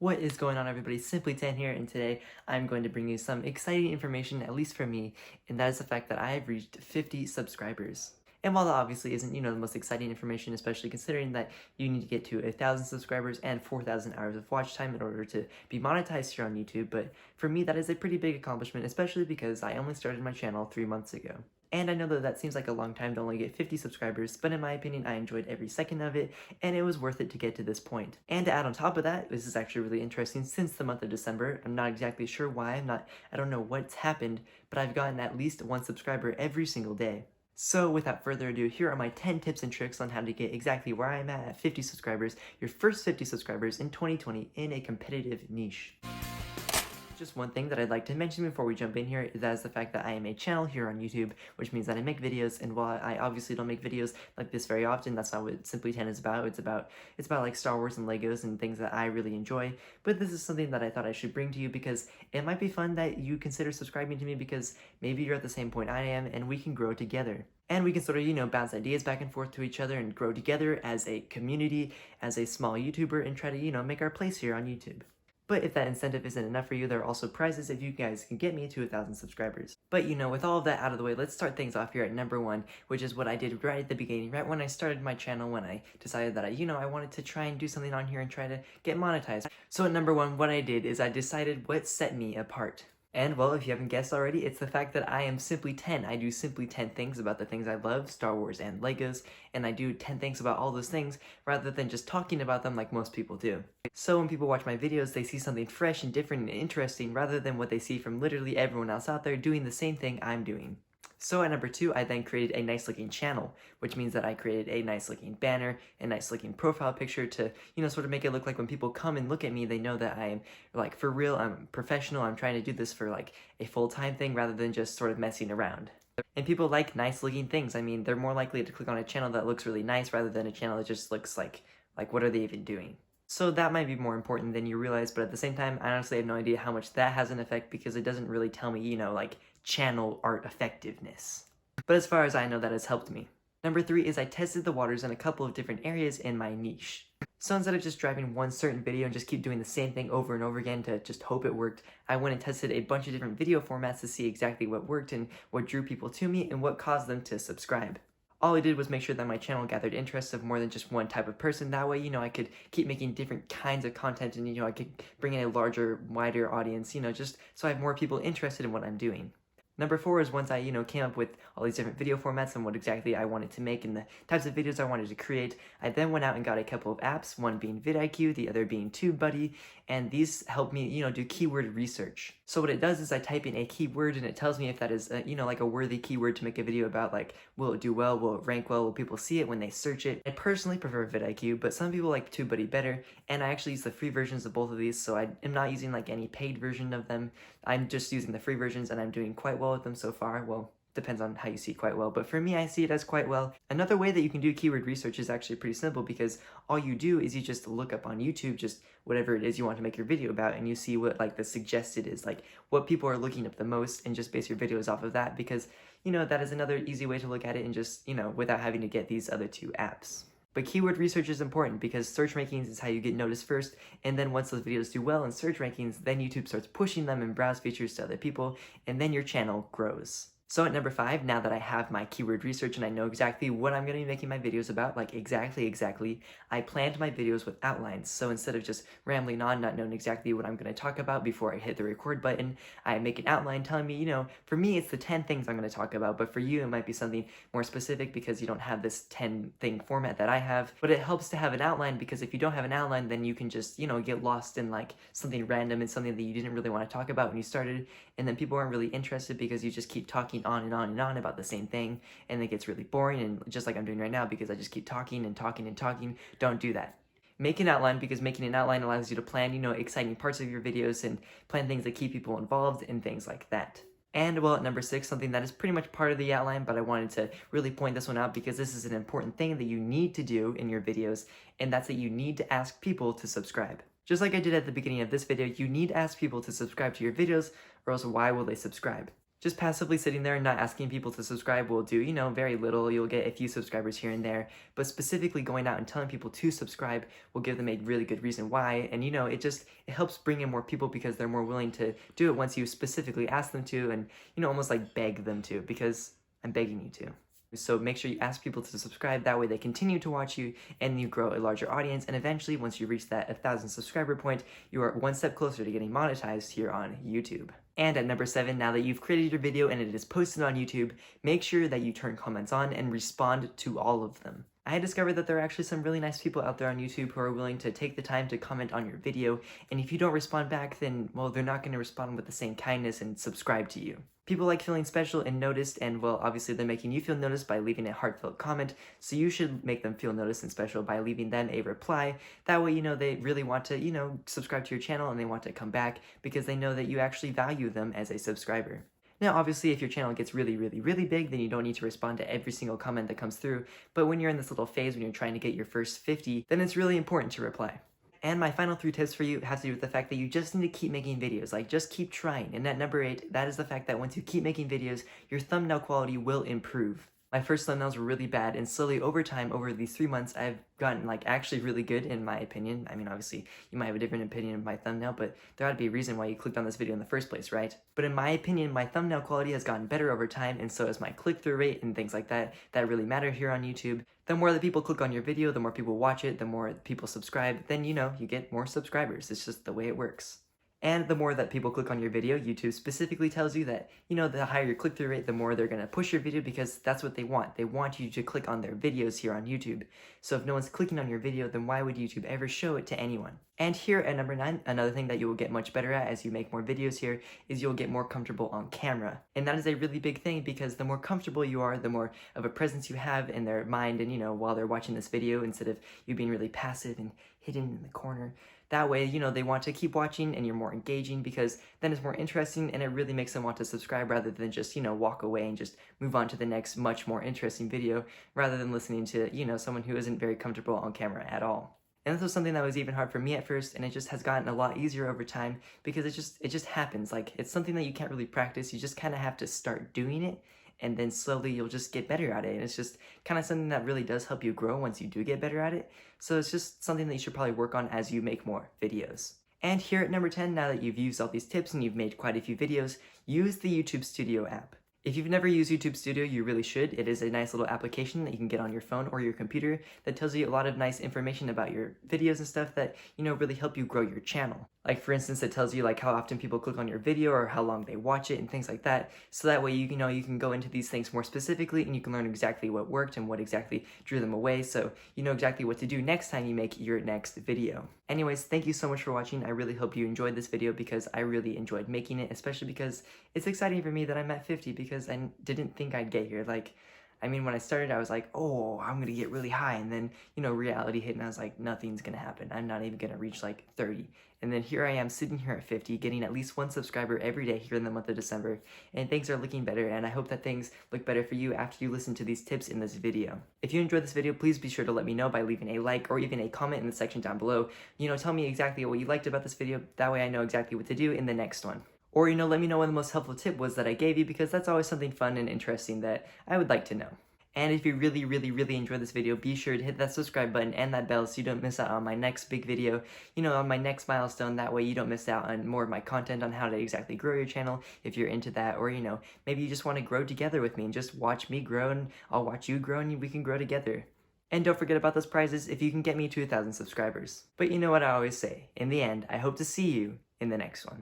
What is going on, everybody? Simply 10 here, and today I'm going to bring you some exciting information, at least for me, and that is the fact that I have reached 50 subscribers. And while that obviously isn't, the most exciting information, especially considering that you need to get to 1,000 subscribers and 4,000 hours of watch time in order to be monetized here on YouTube, but for me that is a pretty big accomplishment, especially because I only started my channel 3 months ago. And I know that that seems like a long time to only get 50 subscribers, but in my opinion, I enjoyed every second of it, and it was worth it to get to this point. And to add on top of that, this is actually really interesting since the month of December. I'm not exactly sure why, I don't know what's happened, but I've gotten at least 1 subscriber every single day. So without further ado, here are my 10 tips and tricks on how to get exactly where I'm at 50 subscribers, your first 50 subscribers in 2020 in a competitive niche. Just one thing that I'd like to mention before we jump in here is the fact that I am a channel here on YouTube, which means that I make videos, and while I obviously don't make videos like this very often, that's not what Simply 10 is about. It's about like Star Wars and Legos and things that I really enjoy, but this is something that I thought I should bring to you because it might be fun that you consider subscribing to me because maybe you're at the same point I am and we can grow together. And we can sort of, bounce ideas back and forth to each other and grow together as a community, as a small YouTuber, and try to, make our place here on YouTube. But if that incentive isn't enough for you, there are also prizes if you guys can get me to 1,000 subscribers. But with all of that out of the way, let's start things off here at number 1, which is what I did right at the beginning, right when I started my channel, when I decided that I wanted to try and do something on here and try to get monetized. So at number 1, what I did is I decided what set me apart. And well, if you haven't guessed already, it's the fact that I am Simply 10. I do simply 10 things about the things I love, Star Wars and Legos, and I do 10 things about all those things rather than just talking about them like most people do. So when people watch my videos, they see something fresh and different and interesting rather than what they see from literally everyone else out there doing the same thing I'm doing. So at number 2, I then created a nice looking channel, which means that I created a nice looking banner, a nice looking profile picture to, sort of make it look like when people come and look at me, they know that I am like for real, I'm professional, I'm trying to do this for like a full-time thing rather than just sort of messing around. And people like nice looking things. I mean, they're more likely to click on a channel that looks really nice rather than a channel that just looks like what are they even doing? So that might be more important than you realize, but at the same time, I honestly have no idea how much that has an effect because it doesn't really tell me, like channel art effectiveness. But as far as I know, that has helped me. Number 3 is I tested the waters in a couple of different areas in my niche. So instead of just driving one certain video and just keep doing the same thing over and over again to just hope it worked, I went and tested a bunch of different video formats to see exactly what worked and what drew people to me and what caused them to subscribe. All I did was make sure that my channel gathered interest of more than just one type of person. That way, I could keep making different kinds of content and, I could bring in a larger, wider audience, just so I have more people interested in what I'm doing. Number 4 is once I, came up with all these different video formats and what exactly I wanted to make and the types of videos I wanted to create, I then went out and got a couple of apps, one being vidIQ, the other being TubeBuddy, and these help me, do keyword research. So what it does is I type in a keyword and it tells me if that is, like a worthy keyword to make a video about, like, will it do well, will it rank well, will people see it when they search it? I personally prefer vidIQ, but some people like TubeBuddy better, and I actually use the free versions of both of these, so I am not using like any paid version of them. I'm just using the free versions and I'm doing quite well with them so far. Well, depends on how you see quite well, but for me, I see it as quite well. Another way that you can do keyword research is actually pretty simple because all you do is you just look up on YouTube just whatever it is you want to make your video about and you see what like the suggested is, like what people are looking up the most, and just base your videos off of that because, that is another easy way to look at it and just, without having to get these other 2 apps. But keyword research is important because search rankings is how you get noticed first, and then once those videos do well in search rankings, then YouTube starts pushing them in browse features to other people, and then your channel grows. So at number 5, now that I have my keyword research and I know exactly what I'm going to be making my videos about, like exactly, I planned my videos with outlines. So instead of just rambling on, not knowing exactly what I'm going to talk about before I hit the record button, I make an outline telling me, for me it's the 10 things I'm going to talk about, but for you it might be something more specific because you don't have this 10 thing format that I have. But it helps to have an outline because if you don't have an outline, then you can just, get lost in like something random and something that you didn't really want to talk about when you started, and then people aren't really interested because you just keep talking on and on and on about the same thing, and it gets really boring, and just like I'm doing right now because I just keep talking and talking and talking. Don't do that. Make an outline because making an outline allows you to plan, exciting parts of your videos and plan things that keep people involved and things like that. And well, at number 6, something that is pretty much part of the outline, but I wanted to really point this one out because this is an important thing that you need to do in your videos, and that's that you need to ask people to subscribe. Just like I did at the beginning of this video, you need to ask people to subscribe to your videos, or else why will they subscribe? Just passively sitting there and not asking people to subscribe will do, very little. You'll get a few subscribers here and there, but specifically going out and telling people to subscribe will give them a really good reason why. And it helps bring in more people because they're more willing to do it once you specifically ask them to, and almost like beg them to, because I'm begging you to. So make sure you ask people to subscribe, that way they continue to watch you and you grow a larger audience, and eventually once you reach that 1,000 subscriber point, you are one step closer to getting monetized here on YouTube. And at number 7, now that you've created your video and it is posted on YouTube, make sure that you turn comments on and respond to all of them. I discovered that there are actually some really nice people out there on YouTube who are willing to take the time to comment on your video, and if you don't respond back, then, well, they're not going to respond with the same kindness and subscribe to you. People like feeling special and noticed, and, well, obviously they're making you feel noticed by leaving a heartfelt comment, so you should make them feel noticed and special by leaving them a reply. That way, they really want to, subscribe to your channel and they want to come back because they know that you actually value them as a subscriber. Now, obviously, if your channel gets really, really, really big, then you don't need to respond to every single comment that comes through, but when you're in this little phase, when you're trying to get your first 50, then it's really important to reply. And my final 3 tips for you has to do with the fact that you just need to keep making videos, just keep trying. And at number 8, that is the fact that once you keep making videos, your thumbnail quality will improve. My first thumbnails were really bad, and slowly over time, over these 3 months, I've gotten actually really good in my opinion. I mean, obviously you might have a different opinion of my thumbnail, but there ought to be a reason why you clicked on this video in the first place, right? But in my opinion, my thumbnail quality has gotten better over time, and so has my click-through rate and things like that really matter here on YouTube. The more that people click on your video, the more people watch it, the more people subscribe, then you get more subscribers. It's just the way it works. And the more that people click on your video, YouTube specifically tells you that, the higher your click-through rate, the more they're going to push your video because that's what they want. They want you to click on their videos here on YouTube. So if no one's clicking on your video, then why would YouTube ever show it to anyone? And here at number 9, another thing that you will get much better at as you make more videos here is you'll get more comfortable on camera. And that is a really big thing because the more comfortable you are, the more of a presence you have in their mind and, while they're watching this video, instead of you being really passive and hidden in the corner. That way, they want to keep watching and you're more engaging because then it's more interesting and it really makes them want to subscribe rather than just, walk away and just move on to the next much more interesting video rather than listening to, someone who isn't very comfortable on camera at all. And this was something that was even hard for me at first, and it just has gotten a lot easier over time because it just happens. It's something that you can't really practice. You just kind of have to start doing it, and then slowly you'll just get better at it. And it's just kind of something that really does help you grow once you do get better at it. So it's just something that you should probably work on as you make more videos. And here at number 10, now that you've used all these tips and you've made quite a few videos, use the YouTube Studio app. If you've never used YouTube Studio, you really should. It is a nice little application that you can get on your phone or your computer that tells you a lot of nice information about your videos and stuff that, really help you grow your channel. Like, for instance, it tells you how often people click on your video or how long they watch it and things like that. So that way you can go into these things more specifically and you can learn exactly what worked and what exactly drew them away. So you know exactly what to do next time you make your next video. Anyways, thank you so much for watching. I really hope you enjoyed this video because I really enjoyed making it, especially because it's exciting for me that I'm at 50 because I didn't think I'd get here. When I started, I was like, oh, I'm going to get really high. And then, reality hit and I was like, nothing's going to happen. I'm not even going to reach 30. And then here I am sitting here at 50, getting at least 1 subscriber every day here in the month of December. And things are looking better. And I hope that things look better for you after you listen to these tips in this video. If you enjoyed this video, please be sure to let me know by leaving a like or even a comment in the section down below. Tell me exactly what you liked about this video. That way I know exactly what to do in the next one. Or, let me know what the most helpful tip was that I gave you because that's always something fun and interesting that I would like to know. And if you really, really, really enjoyed this video, be sure to hit that subscribe button and that bell so you don't miss out on my next big video, on my next milestone. That way you don't miss out on more of my content on how to exactly grow your channel if you're into that. Or, maybe you just want to grow together with me and just watch me grow and I'll watch you grow and we can grow together. And don't forget about those prizes if you can get me to 1,000 subscribers. But you know what I always say, in the end, I hope to see you in the next one.